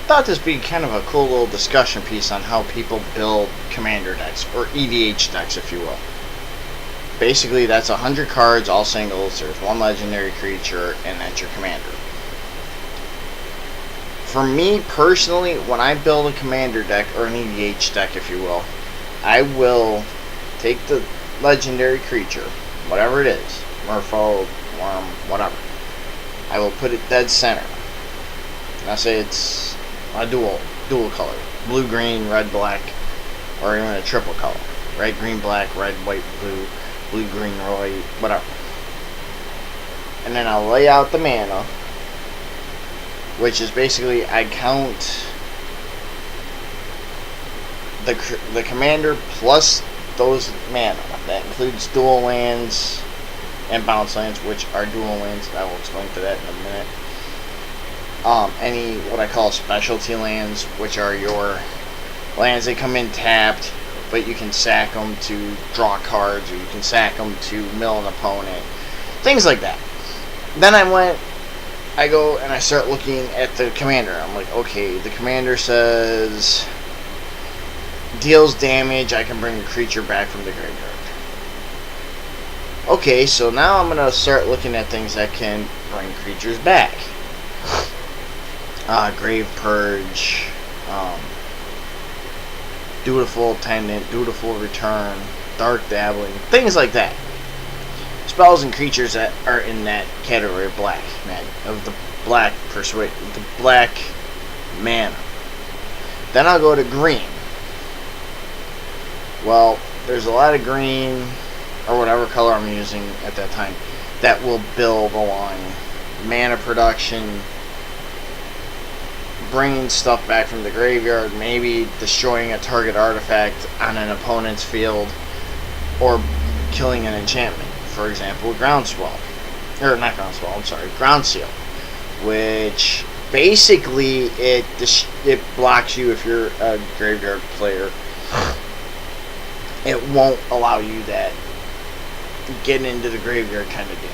thought this would be kind of a cool little discussion piece on how people build commander decks, or EDH decks, if you will. Basically, that's 100 cards, all singles. There's one legendary creature, and that's your commander. For me personally, when I build a commander deck, or an EDH deck, if you will, I will take the legendary creature, whatever it is, Merfolk, Worm, whatever. I will put it dead center. And I say it's a dual color, blue, green, red, black, or even a triple color, red, green, black, red, white, blue, blue, green, white, whatever. And then I'll lay out the mana, which is basically I count the commander plus those mana. That includes dual lands and bounce lands, which are dual lands. I will explain to that in a minute. Any what I call specialty lands, which are your lands that come in tapped, but you can sack them to draw cards, or you can sack them to mill an opponent, things like that. Then I go and I start looking at the commander. I'm like, okay, the commander says deals damage, I can bring a creature back from the graveyard. Okay, so now I'm going to start looking at things that can bring creatures back. Grave Purge, Dutiful Attendant, Dutiful Return, Dark Dabbling, things like that. Spells and creatures that are in that category of black, of the black persuade, the black mana. Then I'll go to green. Well, there's a lot of green, or whatever color I'm using at that time, that will build along mana production, bringing stuff back from the graveyard, maybe destroying a target artifact on an opponent's field, or killing an enchantment. For example, Groundswell. Or not Groundswell, I'm sorry, Groundseal. Which basically it blocks you if you're a graveyard player. It won't allow you that getting into the graveyard kind of deal.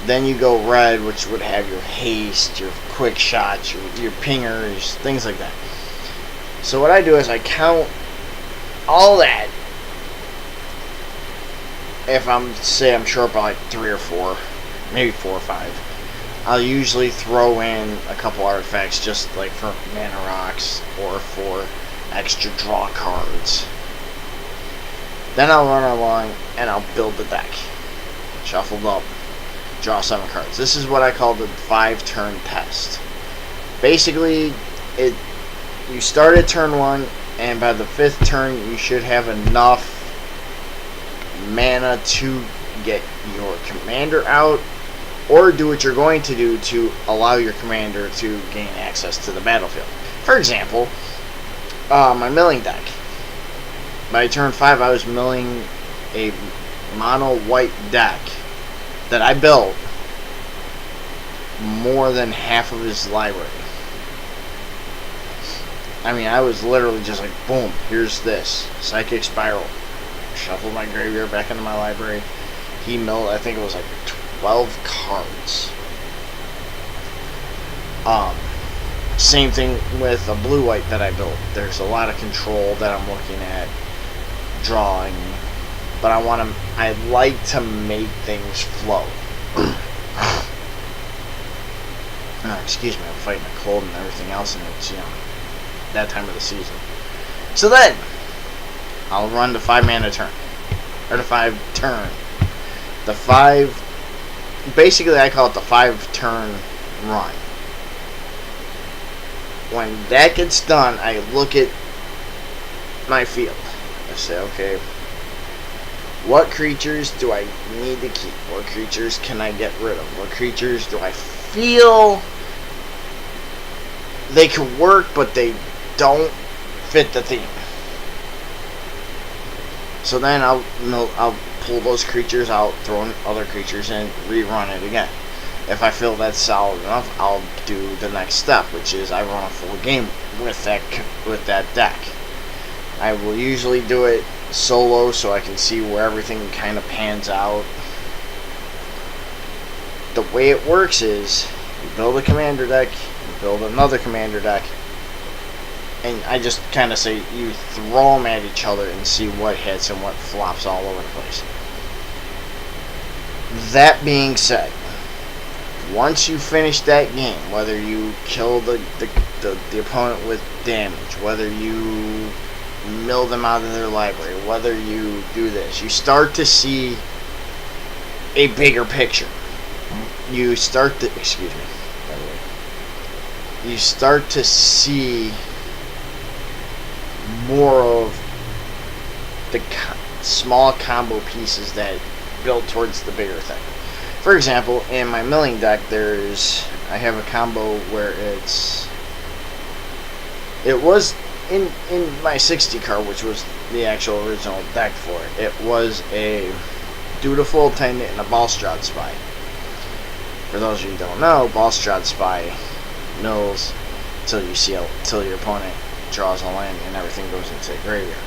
Then you go red, which would have your haste, your quick shots, your pingers, things like that. So what I do is I count all that. If I'm short by like 3 or 4, maybe 4 or 5, I'll usually throw in a couple artifacts just like for mana rocks or for extra draw cards. Then I'll run along and I'll build the deck. Shuffled up, draw 7 cards. This is what I call the 5-turn test. Basically, you start at turn 1, and by the 5th turn you should have enough mana to get your commander out, or do what you're going to do to allow your commander to gain access to the battlefield. For example, my milling deck. By turn 5, I was milling a mono white deck that I built more than half of his library. I mean, I was literally just like, boom, here's this Psychic Spiral. Shuffled my graveyard back into my library. He milled, I think it was like 12 cards. Same thing with a blue-white that I built. There's a lot of control that I'm looking at, drawing, but I like to make things flow. Excuse me, I'm fighting a cold and everything else, and it's, that time of the season. So then, I'll run the 5 mana turn. Or the 5 turn. The 5... Basically, I call it the 5 turn run. When that gets done, I look at my field. I say, okay, what creatures do I need to keep? What creatures can I get rid of? What creatures do I feel they could work, but they don't fit the theme? So then I'll pull those creatures out, throw in other creatures in, rerun it again. If I feel that's solid enough, I'll do the next step, which is I run a full game with that deck. I will usually do it solo so I can see where everything kind of pans out. The way it works is you build a commander deck, you build another commander deck, and I just kind of say you throw them at each other and see what hits and what flops all over the place. That being said, once you finish that game, whether you kill the opponent with damage, whether you mill them out of their library, whether you do this, you start to see a bigger picture. You start to, excuse me, by the way, you start to see more of the small combo pieces that build towards the bigger thing. For example, in my milling deck, I have a combo where it was in my 60 card, which was the actual original deck for it. It was a Dutiful Attendant and a Balstrad Spy. For those of you who don't know, Balstrad Spy mills till your opponent draws a land and everything goes into the graveyard.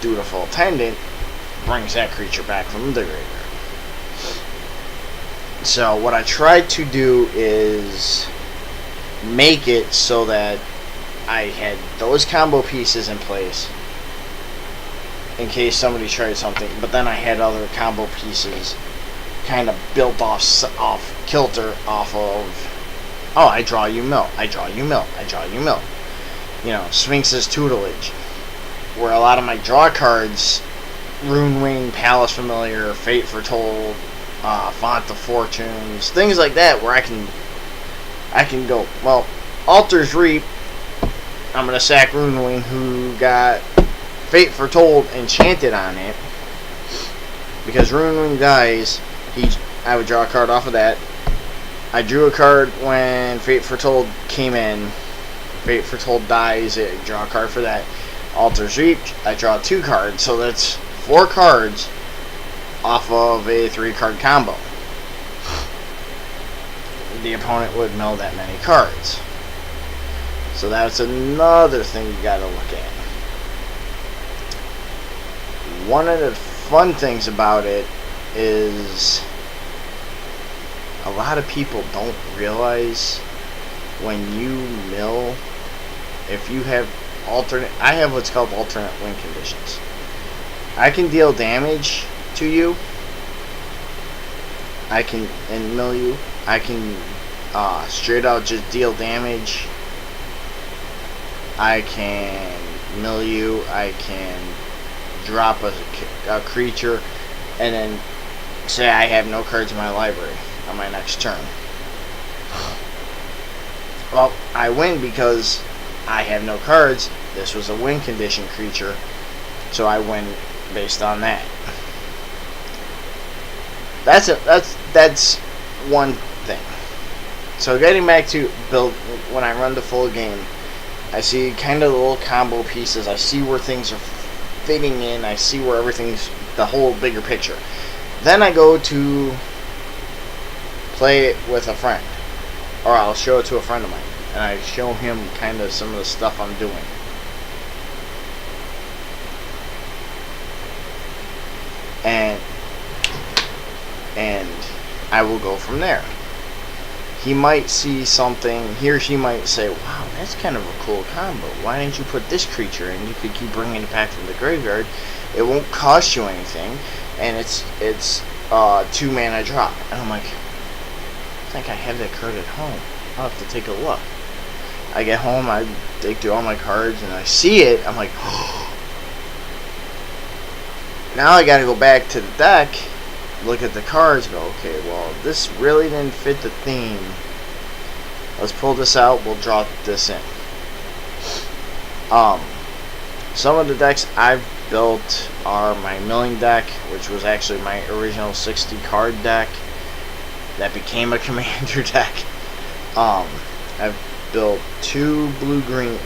Dutiful Attendant brings that creature back from the graveyard. So what I tried to do is make it so that I had those combo pieces in place in case somebody tried something, but then I had other combo pieces kind of built off kilter off of, oh, I draw you mill, I draw you mill, I draw you mill. You know, Sphinx's Tutelage, where a lot of my draw cards, Runewing, Palace Familiar, Fate Foretold, Font of Fortunes, things like that, where I can go, well, Altar's Reap, I'm going to sack Runewing, who got Fate Foretold enchanted on it, because Runewing dies, I would draw a card off of that. I drew a card when Fate Foretold came in. Fate Foretold dies, I draw a card for that. Altar's Reap, I draw 2 cards, so that's 4 cards off of a 3-card combo. The opponent would mill that many cards. So that's another thing you gotta look at. One of the fun things about it is a lot of people don't realize when you mill, if you have I have what's called alternate win conditions. I can deal damage to you, and mill you. I can straight out just deal damage. I can mill you. I can drop a creature and then say I have no cards in my library on my next turn. Well, I win because I have no cards. This was a win condition creature, so I win based on that. That's one thing. So getting back to build, when I run the full game, I see kind of the little combo pieces. I see where things are fitting in. I see where everything's, the whole bigger picture. Then I go to play it with a friend, or I'll show it to a friend of mine, and I show him kind of some of the stuff I'm doing. And I will go from there. He might see something, he or she might say, wow, that's kind of a cool combo. Why didn't you put this creature in? You could keep bringing it back from the graveyard. It won't cost you anything, and it's 2 mana drop. And I'm like, I think I have that card at home. I'll have to take a look. I get home, I dig through all my cards, and I see it. I'm like, oh. Now I gotta go back to the deck, look at the cards, go, okay, well, this really didn't fit the theme. Let's pull this out, we'll draw this in. Some of the decks I've built are my milling deck, which was actually my original 60 card deck that became a commander deck. I've built 3 blue-greens,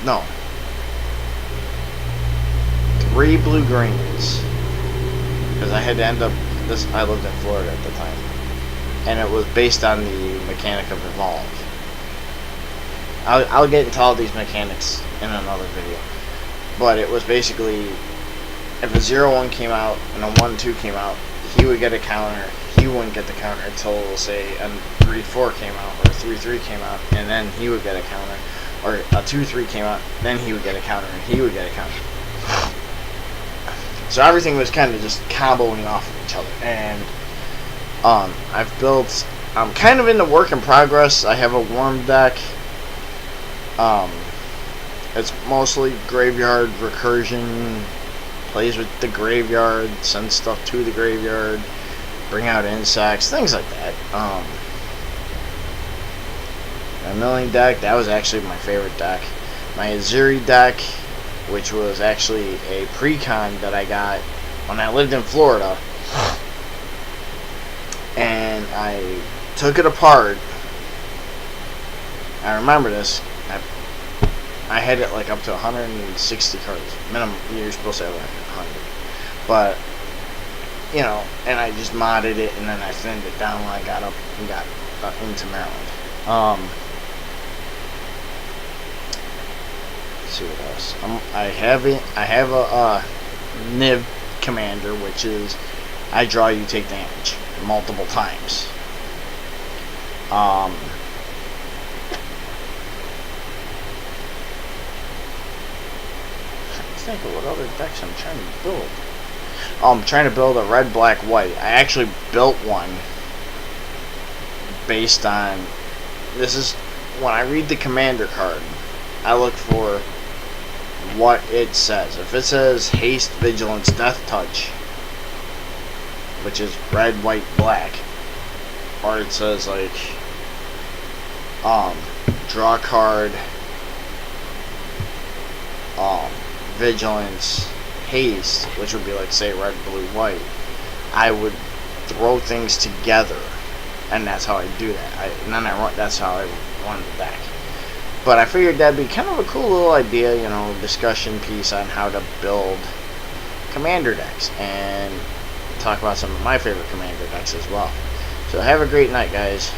because I had to end up, I lived in Florida at the time, and it was based on the mechanic of Evolve. I'll get into all these mechanics in another video, but it was basically, if a 0-1 came out and a 1-2 came out, he would get a counter, he he wouldn't get the counter until, say, a 3-4 came out, or a 3-3 came out, and then he would get a counter. Or a 2-3 came out, then he would get a counter, and he would get a counter. So everything was kind of just comboing off of each other. And I've built... I'm kind of in the work in progress. I have a worm deck. It's mostly graveyard recursion. Plays with the graveyard, send stuff to the graveyard, bring out insects, things like that. My milling deck, that was actually my favorite deck. My Azuri deck, which was actually a pre-con that I got when I lived in Florida. And I took it apart. I remember this. I had it like up to 160 cards. Minimum, you're supposed to have 100. But, you know, and I just modded it, and then I thinned it down when I got up and got into Maryland. Let's see what else. I have a Niv commander, which is I draw, you take damage multiple times. Think of what other decks I'm trying to build. I'm trying to build a red, black, white. I actually built one based on... This is... When I read the commander card, I look for what it says. If it says haste, vigilance, death touch, which is red, white, black, or it says like draw a card, vigilance, haste, which would be like, say, red, blue, white, I would throw things together, and that's how I do that. That's how I run the deck. But I figured that'd be kind of a cool little idea, you know, discussion piece on how to build commander decks, and talk about some of my favorite commander decks as well. So have a great night, guys.